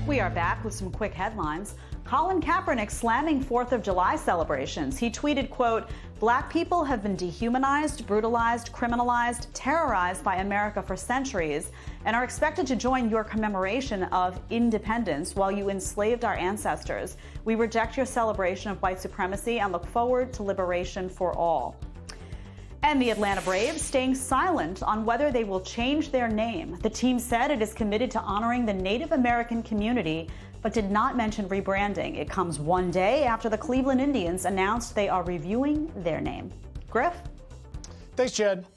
We are back with some quick headlines. Colin Kaepernick slamming 4th of July celebrations. He tweeted, quote, "Black people have been dehumanized, brutalized, criminalized, terrorized by America for centuries and are expected to join your commemoration of independence while you enslaved our ancestors. We reject your celebration of white supremacy and look forward to liberation for all." And the Atlanta Braves staying silent on whether they will change their name. The team said it is committed to honoring the Native American community, but did not mention rebranding. It comes one day after the Cleveland Indians announced they are reviewing their name. Griff? Thanks, Jed.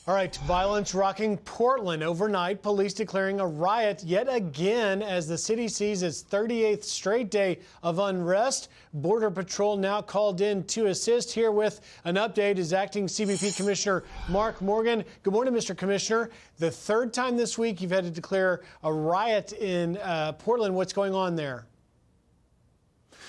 All right, violence rocking Portland overnight. Police declaring a riot yet again as the city sees its 38th straight day of unrest. Border Patrol now called in to assist. Here with an update is Acting CBP Commissioner Mark Morgan. Good morning, Mr. Commissioner. The third time this week you've had to declare a riot in Portland. What's going on there?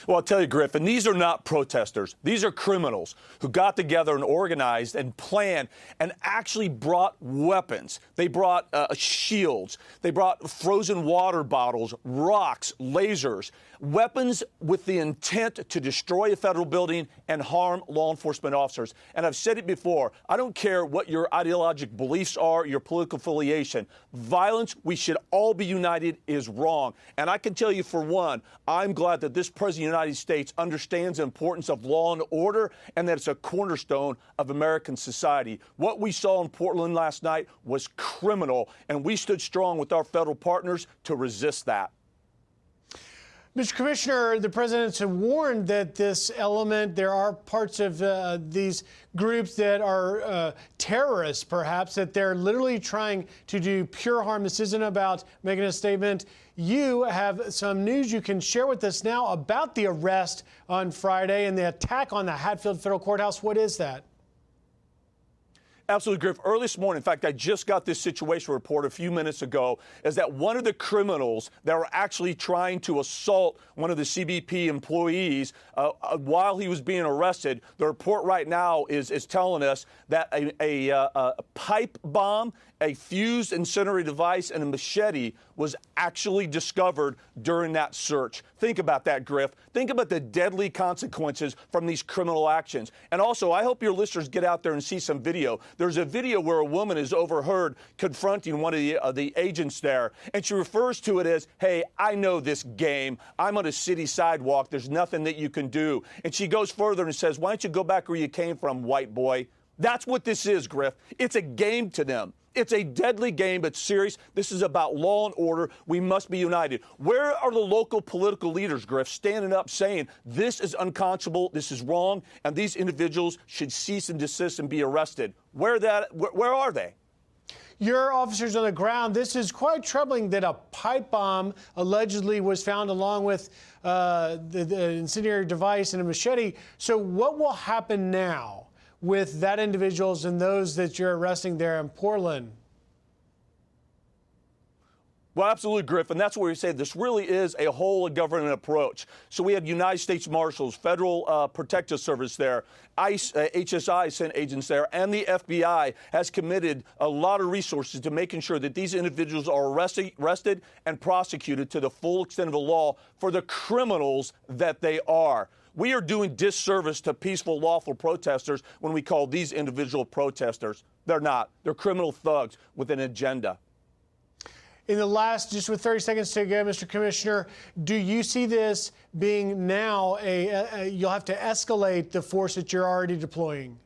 Well, I'll tell you, Griffin, these are not protesters. These are criminals who got together and organized and planned and actually brought weapons. They brought shields. They brought frozen water bottles, rocks, lasers, weapons with the intent to destroy a federal building and harm law enforcement officers. And I've said it before, I don't care what your ideologic beliefs are, your political affiliation. Violence, we should all be united, is wrong. And I can tell you, for one, I'm glad that this President of the United States understands the importance of law and order and that it's a cornerstone of American society. What we saw in Portland last night was criminal, and we stood strong with our federal partners to resist that. Mr. Commissioner, the presidents have warned that this element, there are parts of these groups that are terrorists, perhaps, that they're literally trying to do pure harm. This isn't about making a statement. You have some news you can share with us now about the arrest on Friday and the attack on the Hatfield Federal Courthouse. What is that? Absolutely, Griff. Early this morning, in fact, I just got this situation report a few minutes ago, is that one of the criminals that were actually trying to assault one of the CBP employees while he was being arrested, the report right now is telling us that a pipe bomb, a fused incendiary device, and a machete was actually discovered during that search. Think about that, Griff. Think about the deadly consequences from these criminal actions. And also, I hope your listeners get out there and see some video. There's a video where a woman is overheard confronting one of the agents there, and she refers to it as, "Hey, I know this game. I'm on a city sidewalk. There's nothing that you can do." And she goes further and says, "Why don't you go back where you came from, white boy?" That's what this is, Griff. It's a game to them. It's a deadly game. It's serious. This is about law and order. We must be united. Where are the local political leaders, Griff, standing up saying this is unconscionable, this is wrong, and these individuals should cease and desist and be arrested? Where are they? Your officers on the ground, this is quite troubling that a pipe bomb allegedly was found along with the incendiary device and a machete. So what will happen now with that individuals and those that you're arresting there in Portland? Well, absolutely, Griff, and that's where we say this really is a whole of government approach. So we have United States Marshals, Federal Protective Service there, ICE, HSI sent agents there, and the FBI has committed a lot of resources to making sure that these individuals are arrested and prosecuted to the full extent of the law for the criminals that they are. We are doing disservice to peaceful, lawful protesters when we call these individual protesters. They're not. They're criminal thugs with an agenda. In the last, just with 30 seconds to go, Mr. Commissioner, do you see this being now you'll have to escalate the force that you're already deploying?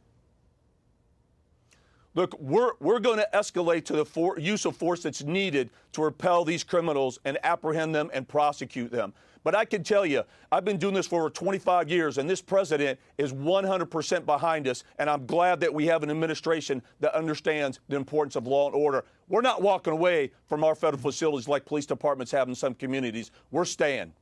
Look, we're going to escalate to the use of force that's needed to repel these criminals and apprehend them and prosecute them. But I can tell you, I've been doing this for over 25 years, and this president is 100% behind us, and I'm glad that we have an administration that understands the importance of law and order. We're not walking away from our federal facilities like police departments have in some communities. We're staying.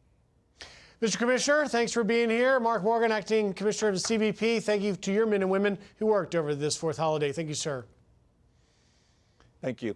Mr. Commissioner, thanks for being here. Mark Morgan, Acting Commissioner of the CBP. Thank you to your men and women who worked over this 4th holiday. Thank you, sir. Thank you.